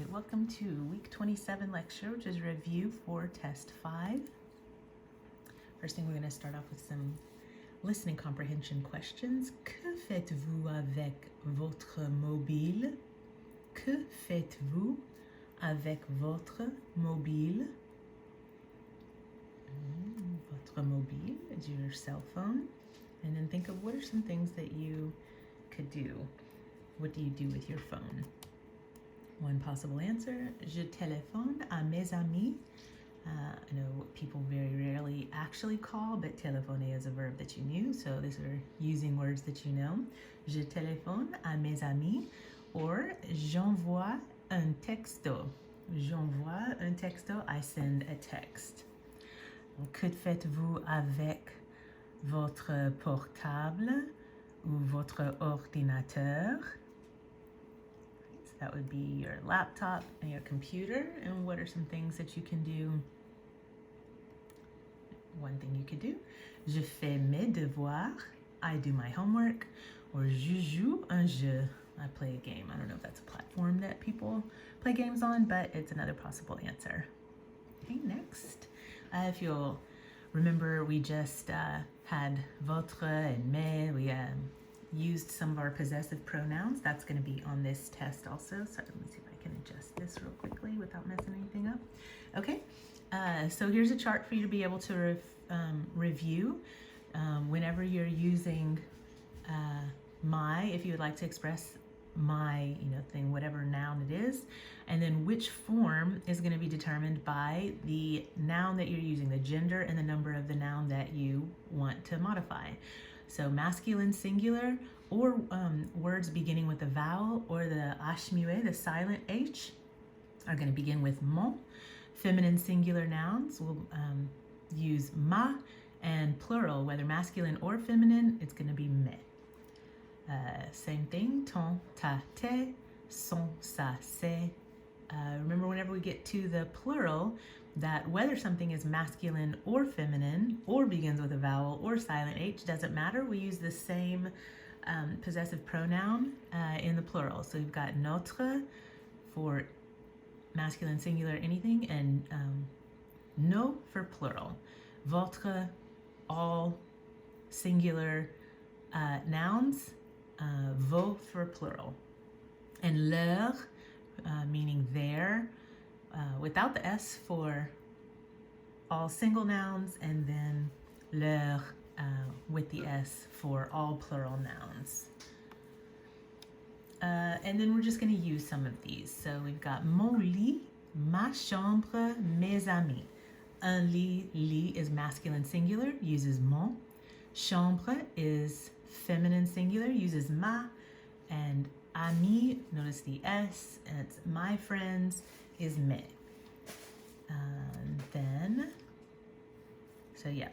Welcome to week 27 lecture, which is review for test 5. First thing, we're going to start off with some listening comprehension questions. Que faites-vous avec votre mobile? Que faites-vous avec votre mobile? Votre mobile is your cell phone. And then think of what are some things that you could do. What do you do with your phone? One possible answer, je téléphone à mes amis. I know people very rarely actually call, but téléphoner is a verb that you knew, so these are using words that you know. Je téléphone à mes amis, or j'envoie un texto. J'envoie un texto, I send a text. Que faites-vous avec votre portable ou votre ordinateur? That would be your laptop and your computer. And what are some things that you can do? One thing you could do, je fais mes devoirs. I do my homework. Or je joue un jeu. I play a game. I don't know if that's a platform that people play games on, but it's another possible answer. Okay, next. If you'll remember, we just had votre and mes. We used some of our possessive pronouns. That's going to be on this test also. So let me see if I can adjust this real quickly without messing anything up. Okay, so here's a chart for you to be able to review. Whenever you're using my, if you would like to express my, thing, whatever noun it is, and then which form is going to be determined by the noun that you're using, the gender and the number of the noun that you want to modify. So masculine singular, or words beginning with the vowel or the H muet, the silent H, are going to begin with mon. Feminine singular nouns will use ma, and plural, whether masculine or feminine, it's going to be me. Same thing, ton, ta, te, son, sa, se. Remember, whenever we get to the plural, that whether something is masculine or feminine or begins with a vowel or silent H, doesn't matter. We use the same possessive pronoun in the plural. So we've got notre for masculine, singular, anything, and nos for plural. Votre, all singular nouns, vos for plural. And leur, meaning their, without the S for all single nouns, and then leur with the S for all plural nouns. And then we're just going to use some of these. So we've got mon lit, ma chambre, mes amis. Un lit is masculine singular, uses mon. Chambre is feminine singular, uses ma. And ami, notice the S, and it's my friends, is mes.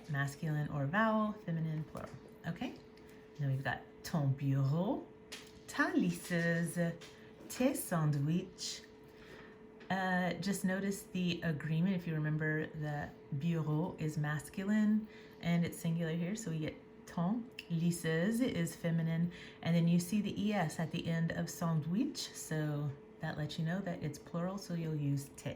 Masculine or vowel, feminine, plural. Okay, then we've got ton bureau, ta lisseuse, tes sandwichs. Just notice the agreement. If you remember, the bureau is masculine and it's singular here, so we get ton. Lisseuse is feminine, and then you see the es at the end of sandwich, so that lets you know that it's plural, so you'll use te.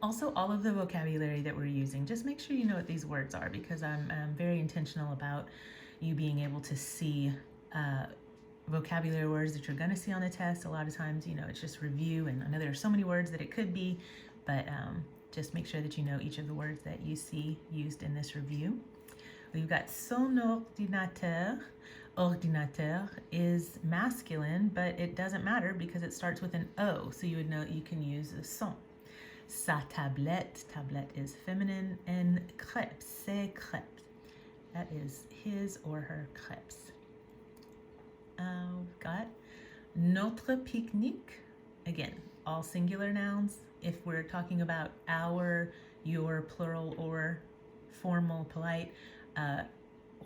Also, all of the vocabulary that we're using, just make sure you know what these words are, because I'm very intentional about you being able to see vocabulary words that you're going to see on the test. A lot of times, it's just review, and I know there are so many words that it could be, but just make sure that you know each of the words that you see used in this review. We've got son ordinateur. Ordinateur is masculine, but it doesn't matter because it starts with an O, so you would know you can use a son. Sa tablette, tablette is feminine, and crêpes, ses crêpes. That is his or her crêpes. We've got notre pique-nique. Again, all singular nouns. If we're talking about our, your, plural, or formal, polite,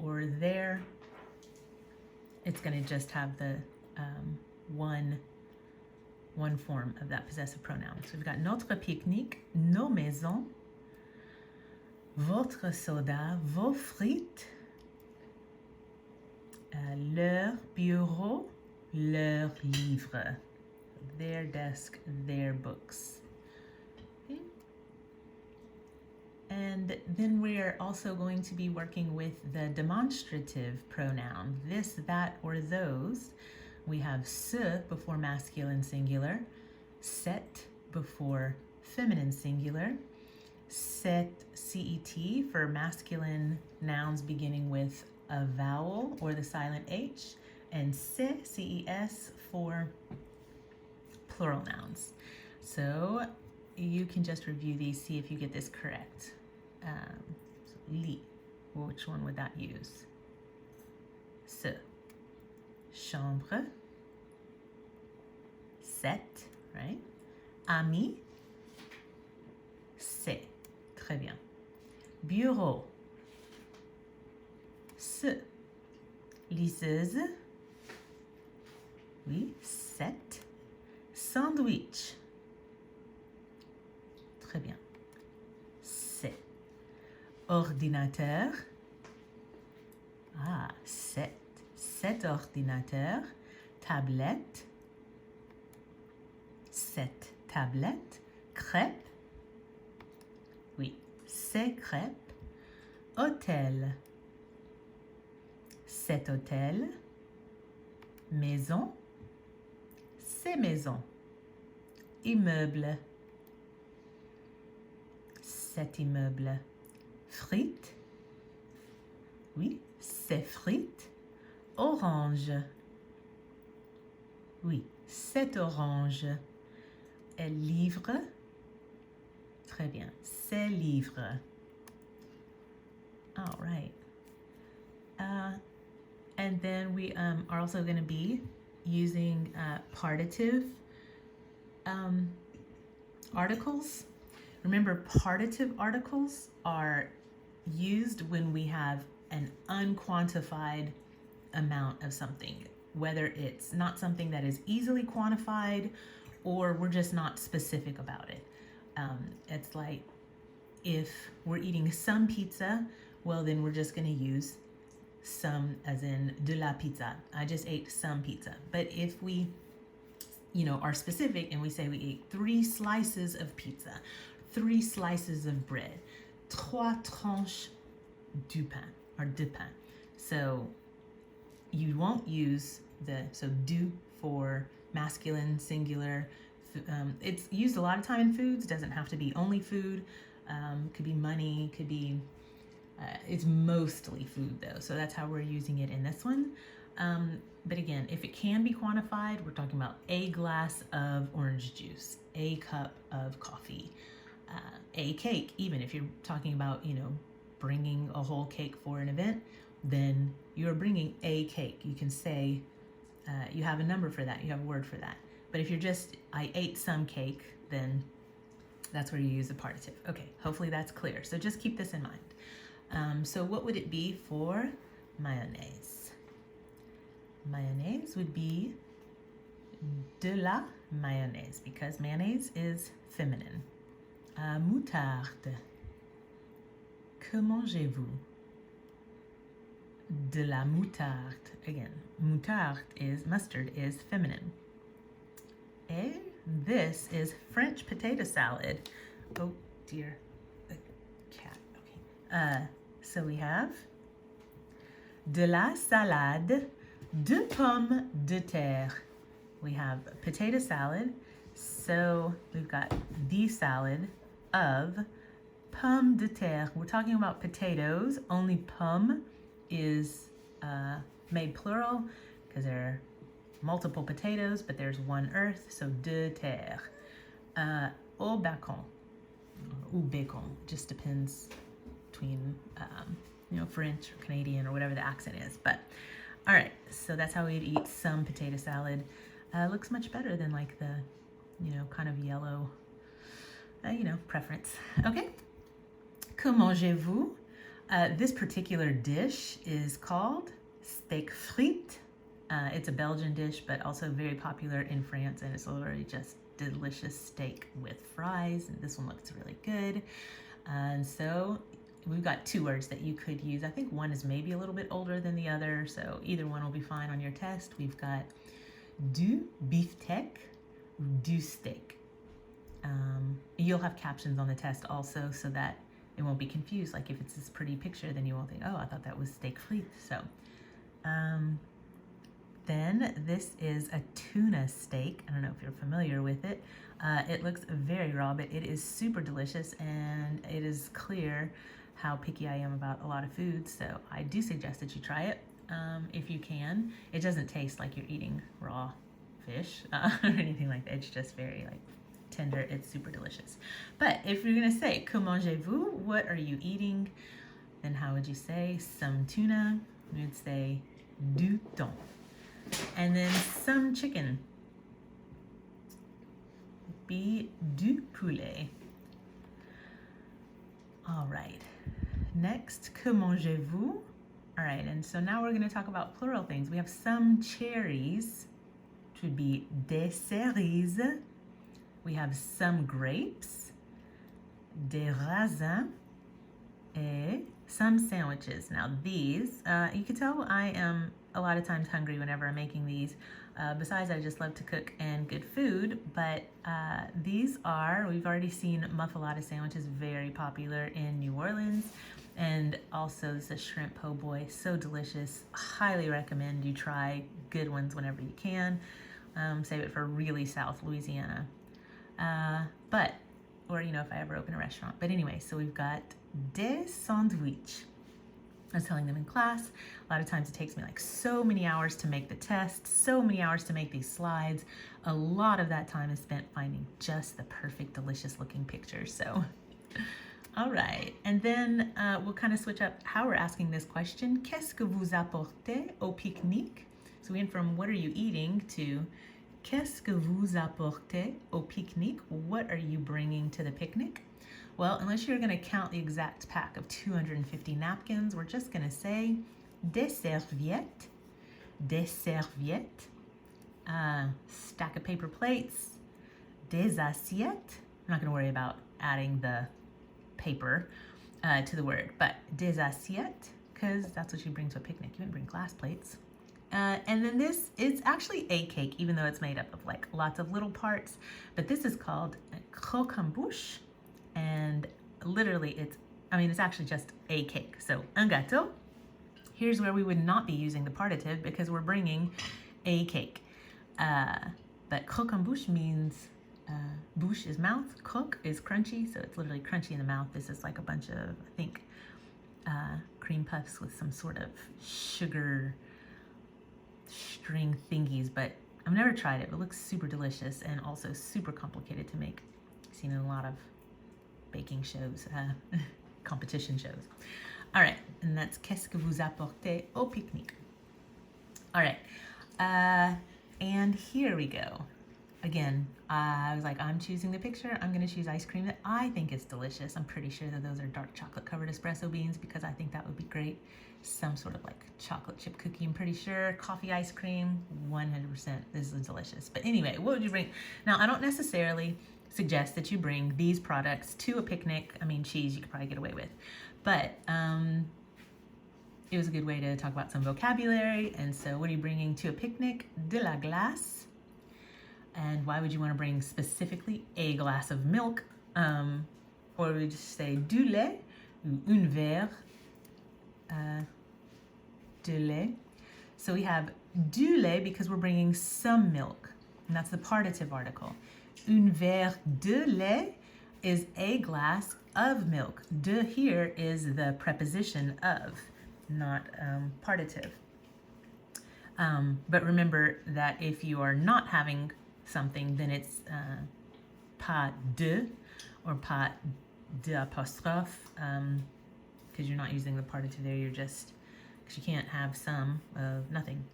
or their, it's going to just have the one form of that possessive pronoun. So we've got notre pique-nique, nos maisons, votre soda, vos frites, leur bureau, leur livre. their desk, their books. Okay. And then we're also going to be working with the demonstrative pronoun, this, that, or those. We have ce before masculine singular, cette before feminine singular, cet, C-E-T, for masculine nouns beginning with a vowel or the silent H, and ce, C-E-S, for plural nouns. So you can just review these, see if you get this correct. Lit, which one would that use? Ce. Chambre. Cette, right? Ami. C'est. Très bien. Bureau. Ce. Liseuse. Oui, cette. Sandwich. Très bien. C'est. Ordinateur. Ah, c'est. Cet ordinateur. Tablette. Cette tablette. Crêpe. Oui, ces crêpes. Hôtel. Cet hôtel. Maison. Ces maisons. Immeuble. Cet immeuble. Frites. Oui, ces frites. Orange. Oui, cet orange. Livre. Très bien. Ces livres. All right. And then we are also going to be using partitive articles. Remember, partitive articles are used when we have an unquantified amount of something, whether it's not something that is easily quantified or we're just not specific about it. It's like if we're eating some pizza, well, then we're just going to use some as in de la pizza. I just ate some pizza. But if we, are specific and we say we ate 3 slices of pizza, 3 slices of bread, 3 tranches du pain or de pain. So you won't use du for masculine, singular. It's used a lot of time in foods. Doesn't have to be only food. Could be money, could be, it's mostly food though. So that's how we're using it in this one. But again, if it can be quantified, we're talking about a glass of orange juice, a cup of coffee, a cake. Even if you're talking about, bringing a whole cake for an event, then you're bringing a cake. You can say, you have a number for that, you have a word for that. But if you're just, I ate some cake, then that's where you use the partitive. Okay, hopefully that's clear. So just keep this in mind. So what would it be for mayonnaise? Mayonnaise would be de la mayonnaise because mayonnaise is feminine. Moutarde. Que mangez-vous? De la moutarde. Again, mustard is feminine. Et this is French potato salad. Oh dear, the cat. Okay. So we have de la salade de pommes de terre. We have potato salad. So we've got the salad of pommes de terre. We're talking about potatoes. Only pomme is made plural because there are multiple potatoes, but there's one earth, so de terre. Au bacon, ou bacon, just depends between, French or Canadian or whatever the accent is. But, all right, so that's how we'd eat some potato salad. Looks much better than like the, kind of yellow, preference. Okay, que mangez-vous? This particular dish is called steak frites. It's a Belgian dish, but also very popular in France, and it's literally just delicious steak with fries, and this one looks really good. And so we've got 2 words that you could use. I think one is maybe a little bit older than the other, so either one will be fine on your test. We've got du beefsteak, du steak. You'll have captions on the test also so that it won't be confused. Like if it's this pretty picture, then you won't think, oh, I thought that was steak frites. So then this is a tuna steak. I don't know if you're familiar with it. It looks very raw, but it is super delicious, and it is clear how picky I am about a lot of foods. So I do suggest that you try it if you can. It doesn't taste like you're eating raw fish or anything like that. It's just very like tender. It's super delicious. But if you're gonna say que mangez-vous, what are you eating, then how would you say some tuna? You would say du thon. And then some chicken, be du poulet. All right, next, que mangez-vous? All right, and so now we're gonna talk about plural things. We have some cherries, which would be des cerises. We have some grapes, des raisins, et some sandwiches. Now these, you can tell I am a lot of times hungry whenever I'm making these. Besides, I just love to cook and good food, but these are, we've already seen muffaletta sandwiches, very popular in New Orleans. And also this is shrimp po' boy, so delicious. Highly recommend you try good ones whenever you can. Save it for really South Louisiana. Or you know, if I ever open a restaurant. But anyway, so we've got des sandwiches. I was telling them in class, a lot of times it takes me like so many hours to make the test, so many hours to make these slides. A lot of that time is spent finding just the perfect, delicious looking pictures. So, all right. And then we'll kind of switch up how we're asking this question. Qu'est-ce que vous apportez au pique-nique? So we went from what are you eating to qu'est-ce que vous apportez au pique-nique? What are you bringing to the picnic? Well, unless you're going to count the exact pack of 250 napkins, we're just going to say des serviettes, stack of paper plates, des assiettes. I'm not going to worry about adding the paper to the word, but des assiettes, because that's what you bring to a picnic. You wouldn't bring glass plates. And then this is actually a cake, even though it's made up of like lots of little parts, but this is called croquembouche. And literally it's actually just a cake. So un gâteau. Here's where we would not be using the partitive because we're bringing a cake. But croquembouche means bouche is mouth, croque is crunchy, so it's literally crunchy in the mouth. This is like a bunch of, I think, cream puffs with some sort of sugar string thingies, but I've never tried it, but it looks super delicious and also super complicated to make. I've seen in a lot of baking shows, competition shows. All right, and that's qu'est-ce que vous apportez au pique-nique? All right, and here we go. Again, I was like, I'm choosing the picture. I'm gonna choose ice cream that I think is delicious. I'm pretty sure that those are dark chocolate covered espresso beans because I think that would be great. Some sort of like chocolate chip cookie, I'm pretty sure. Coffee ice cream, 100%. This is delicious. But anyway, what would you bring? Now, I don't necessarily suggest that you bring these products to a picnic. I mean, cheese you could probably get away with. But it was a good way to talk about some vocabulary. And so what are you bringing to a picnic? De la glace. And why would you want to bring specifically a glass of milk? Or we just say du lait, un verre de lait. So we have du lait because we're bringing some milk, and that's the partitive article. Un verre de lait is a glass of milk. De here is the preposition of, not partitive. But remember that if you are not having something, then it's pas de or pas d'apostrophe, because you're not using the partitive there. You're just, because you can't have some of nothing.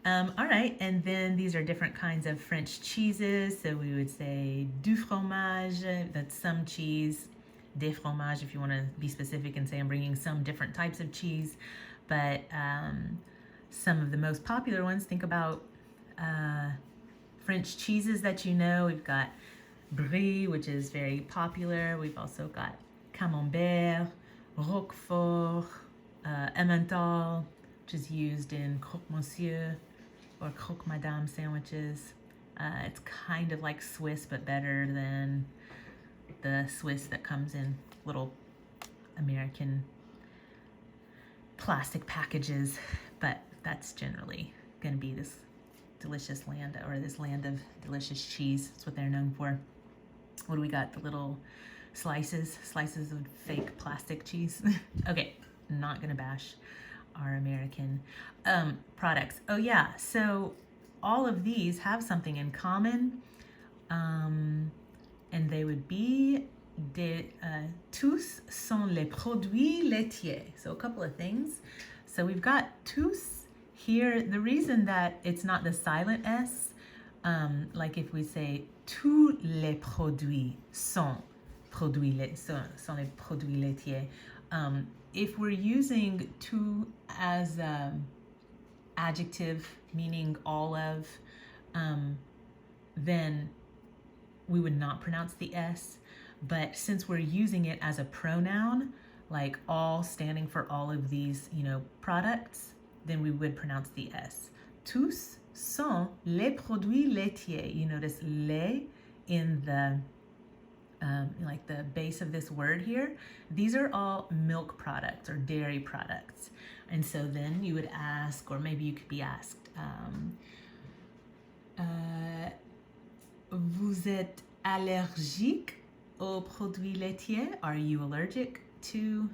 All right, and then these are different kinds of French cheeses. So we would say du fromage, that's some cheese. Des fromages, if you want to be specific and say I'm bringing some different types of cheese. But some of the most popular ones, think about French cheeses that you know. We've got Brie, which is very popular. We've also got Camembert, Roquefort, Emmental, which is used in croque monsieur or croque madame sandwiches. It's kind of like Swiss, but better than the Swiss that comes in little American plastic packages. But that's generally going to be this delicious land, or this land of delicious cheese. That's what they're known for. What do we got? The little slices of fake plastic cheese. Okay, not gonna bash our American products. Oh yeah, so all of these have something in common, and they would be tous sont les produits laitiers. So a couple of things. So we've got tous here. The reason that it's not the silent S, like if we say tous les produits sont les produits laitiers. If we're using tout as adjective meaning all of, then we would not pronounce the S. But since we're using it as a pronoun, like all standing for all of these, products, then we would pronounce the S. Tous sont les produits laitiers. You notice les in the like the base of this word here. These are all milk products or dairy products. And so then you would ask, or maybe you could be asked, vous êtes allergique aux produits laitiers? Are you allergic to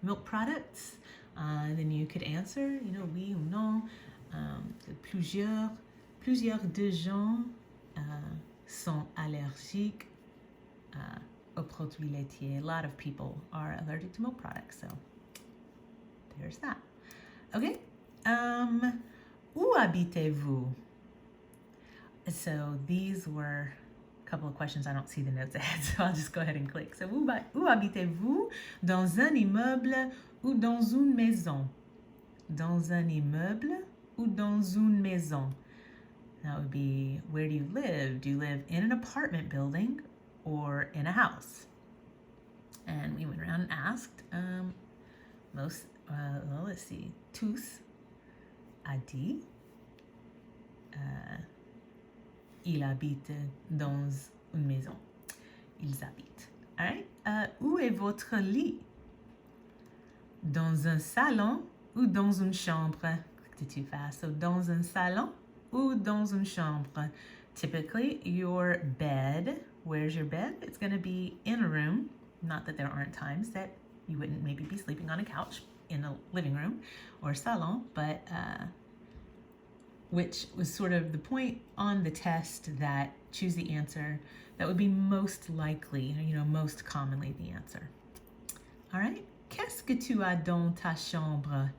milk products? Then you could answer, oui ou non. Plusieurs de gens sont allergiques aux produits laitiers. A lot of people are allergic to milk products, so there's that. Okay, où habitez-vous? So these were a couple of questions. I don't see the notes ahead, so I'll just go ahead and click. So où habitez-vous? Dans un immeuble ou dans une maison? Dans un immeuble ou dans une maison? That would be, where do you live? Do you live in an apartment building or in a house? And we went around and asked, let's see, tous a dit, il habite dans une maison. Ils habitent. All right. Où est votre lit? Dans un salon ou dans une chambre? Clicked too fast. So dans un salon ou dans une chambre? Typically, your bed, where's your bed? It's going to be in a room. Not that there aren't times that you wouldn't maybe be sleeping on a couch in a living room or salon, but which was sort of the point on the test that choose the answer that would be most likely, most commonly the answer. All right. Qu'est-ce que tu as dans ta chambre?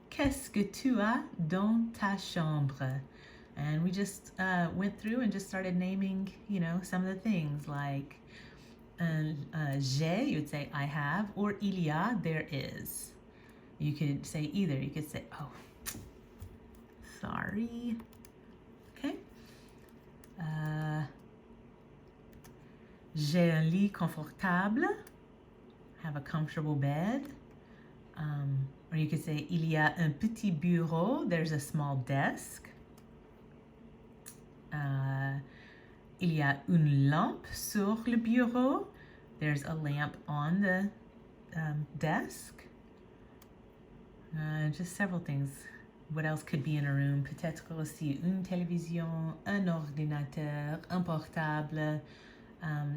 Qu'est-ce que tu as dans ta chambre? And we just went through and just started naming, some of the things like j'ai, you would say I have, or il y a, there is. You could say either. You could say, oh, sorry. Okay. J'ai un lit confortable. Have a comfortable bed. Or you could say, il y a un petit bureau. There's a small desk. Il y a une lampe sur le bureau. There's a lamp on the desk. Just several things. What else could be in a room? Peut-être aussi une télévision, un ordinateur, un portable,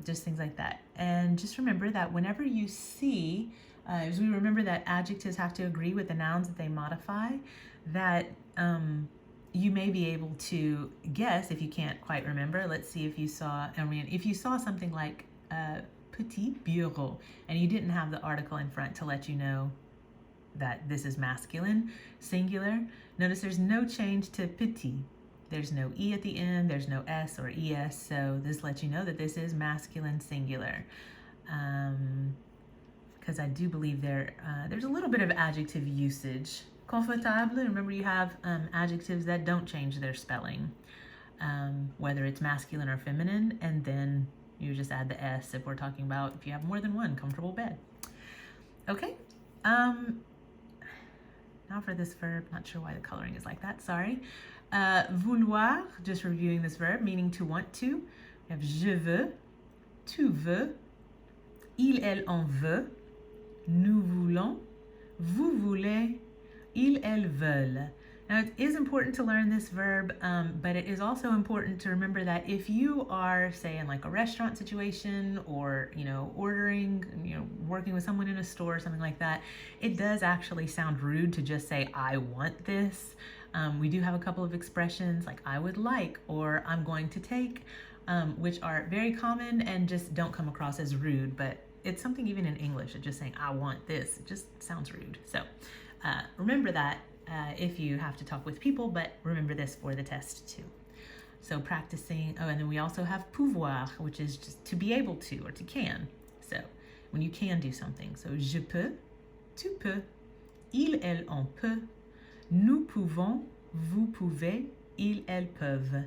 just things like that. And just remember that whenever you see, as we remember that adjectives have to agree with the nouns that they modify, that you may be able to guess if you can't quite remember. Let's see if you saw, if you saw something like petit bureau and you didn't have the article in front to let you know that this is masculine, singular, notice there's no change to petit. There's no E at the end, there's no S or ES, so this lets you know that this is masculine, singular. Because I do believe there's a little bit of adjective usage. Confortable, remember you have adjectives that don't change their spelling, whether it's masculine or feminine, and then you just add the S if we're talking about if you have more than one comfortable bed. Okay. Now for this verb, not sure why the coloring is like that, sorry. Vouloir, just reviewing this verb, meaning to want to. We have je veux, tu veux, il, elle, on veut, nous voulons, vous voulez, ils, elles veulent. Now, it is important to learn this verb, but it is also important to remember that if you are, say, in like a restaurant situation or, ordering, working with someone in a store or something like that, it does actually sound rude to just say, I want this. We do have a couple of expressions like I would like or I'm going to take, which are very common and just don't come across as rude, but it's something even in English, just saying I want this, it just sounds rude. So remember that if you have to talk with people, but remember this for the test too. So practicing, and then we also have pouvoir, which is just to be able to or to can. So when you can do something. So je peux, tu peux, il, elle, on peut, nous pouvons, vous pouvez, ils, elles peuvent.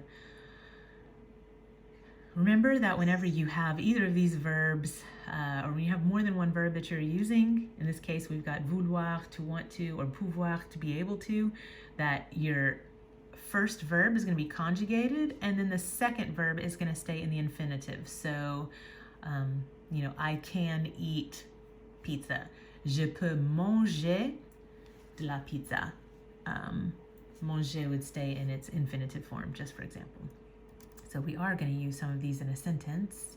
Remember that whenever you have either of these verbs, or when you have more than one verb that you're using, in this case we've got vouloir, to want to, or pouvoir, to be able to, that your first verb is going to be conjugated, and then the second verb is going to stay in the infinitive. So, I can eat pizza. Je peux manger de la pizza. Manger would stay in its infinitive form, just for example. So we are going to use some of these in a sentence.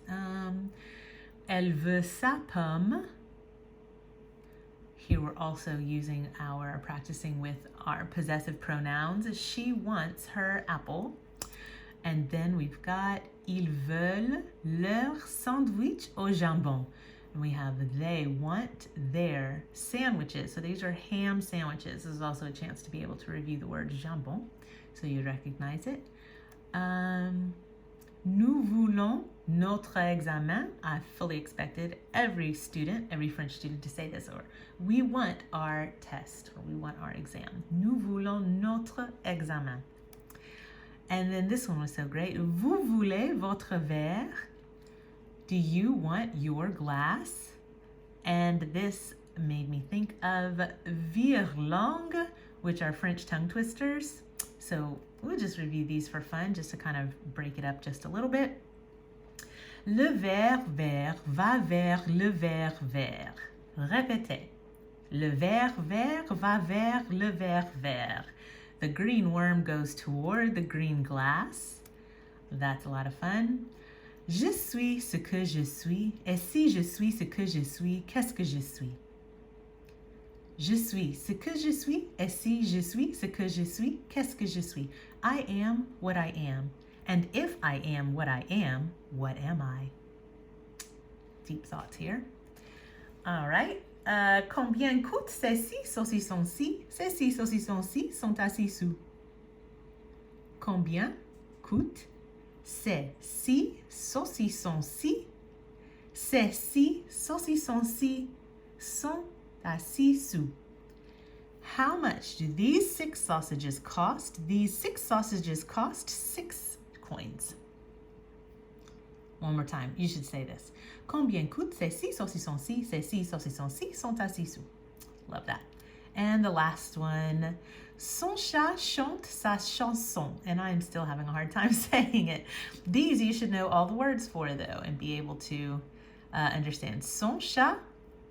Elle veut sa pomme. Here we're also practicing with our possessive pronouns. She wants her apple. And then we've got ils veulent leur sandwich au jambon. And we have they want their sandwiches. So these are ham sandwiches. This is also a chance to be able to review the word jambon, so you recognize it. Nous voulons notre examen. I fully expected every French student to say this, or we want our test, or we want our exam. Nous voulons notre examen. And then this one was so great. Vous voulez votre verre? Do you want your glass? And this made me think of virelangue, which are French tongue twisters. So we'll just review these for fun, just to kind of break it up just a little bit. Le verre vert va vers le verre vert. Répétez. Le verre vert va vers le verre vert. The green worm goes toward the green glass. That's a lot of fun. Je suis ce que je suis, et si je suis ce que je suis, qu'est-ce que je suis? Je suis ce que je suis, et si je suis ce que je suis, qu'est-ce que je suis? I am what I am, and if I am what I am, what am I? Deep thoughts here. All right. Combien coûtent ces 6 saucissons-ci? Ces 6 saucissons-ci sont à 6 sous. Combien coûtent ces 6 saucissons-ci? Ces 6 saucissons-ci sont à 6 sous. How much do these 6 sausages cost? These 6 sausages cost 6 coins. One more time, you should say this. Combien coûtent ces 6 saucissons-ci? Ces 6 saucissons-ci sont à 6 sous. Love that. And the last one. Son chat chante sa chanson. And I'm still having a hard time saying it. These you should know all the words for, though, and be able to understand. Son chat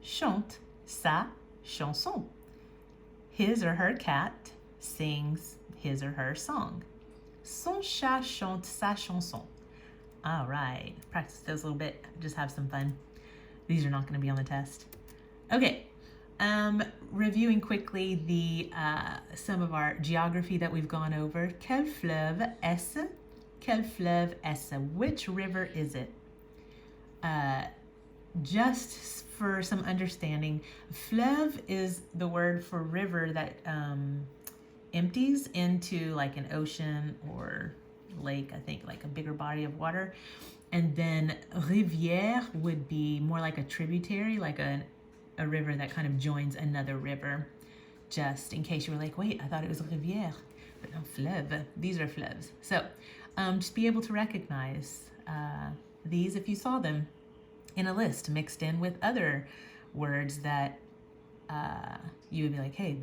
chante sa chanson. His or her cat sings his or her song. Son chat chante sa chanson. All right, practice those a little bit, just have some fun. These are not going to be on the test. Okay, reviewing quickly the some of our geography that we've gone over. Quel fleuve est-ce? Quel fleuve est-ce? Which river is it? Just for some understanding, fleuve is the word for river that empties into like an ocean or lake, I think, like a bigger body of water. And then rivière would be more like a tributary, like a river that kind of joins another river. Just in case you were like, wait, I thought it was a rivière, but no, fleuve. These are fleuves. So just be able to recognize these if you saw them in a list mixed in with other words that you would be like, hey,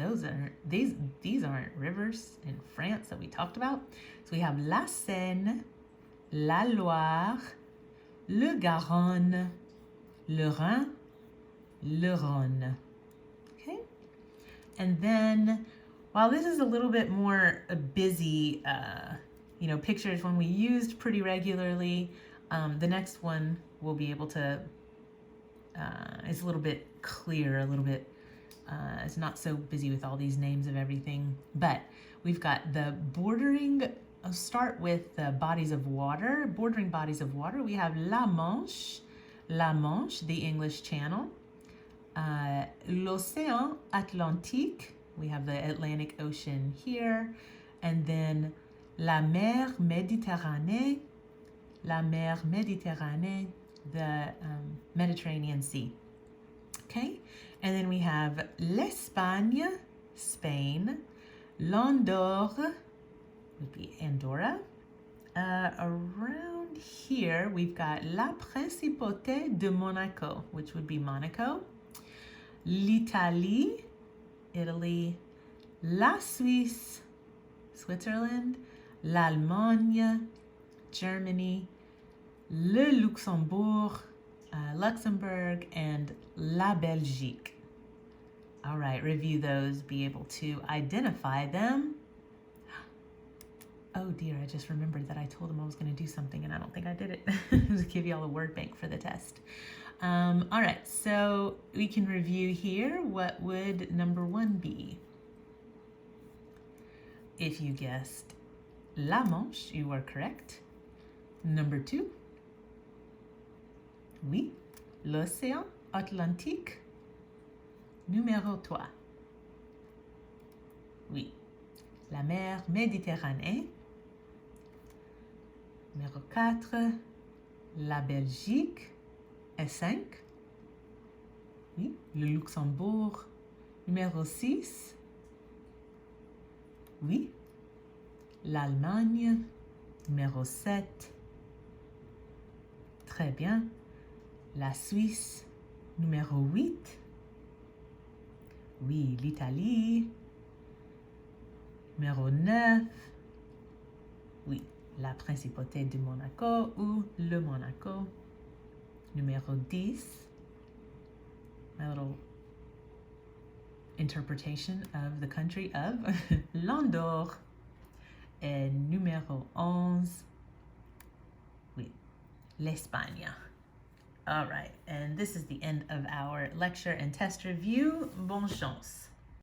these aren't rivers in France that we talked about. So we have la Seine, la Loire, le Garonne, le Rhin, le Rhône. Okay? And then, while this is a little bit more busy, pictures when we used pretty regularly, the next one we'll be able to, it's a little bit clearer, a little bit, it's not so busy with all these names of everything, but we've got the bordering, I'll start with the bodies of water, bordering bodies of water. We have La Manche, the English Channel, l'Océan Atlantique, we have the Atlantic Ocean here, and then la mer Méditerranée, the Mediterranean Sea. Okay, and then we have l'Espagne, Spain, l'Andorre would be Andorra. Around here we've got la Principauté de Monaco, which would be Monaco, l'Italie, Italy, la Suisse, Switzerland, l'Allemagne, Germany, le Luxembourg, Luxembourg, and la Belgique. All right, review those, be able to identify them. Oh dear, I just remembered that I told them I was going to do something and I don't think I did it. Just give you all a word bank for the test. All right, so we can review here. What would number 1 be? If you guessed La Manche, you are correct. Number 2, oui, l'Océan Atlantique. Numéro 3, oui, la mer Méditerranée. Numéro 4, la Belgique. Et 5, oui, le Luxembourg. Numéro 6, oui, l'Allemagne. Numéro 7, très bien, la Suisse. Numéro 8, oui, l'Italie. Numéro 9, oui, la Principauté de Monaco ou le Monaco. Numéro 10, my little interpretation of the country of l'Andorre. Et numéro 11, oui, l'Espagne. All right, and this is the end of our lecture and test review. Bonne chance.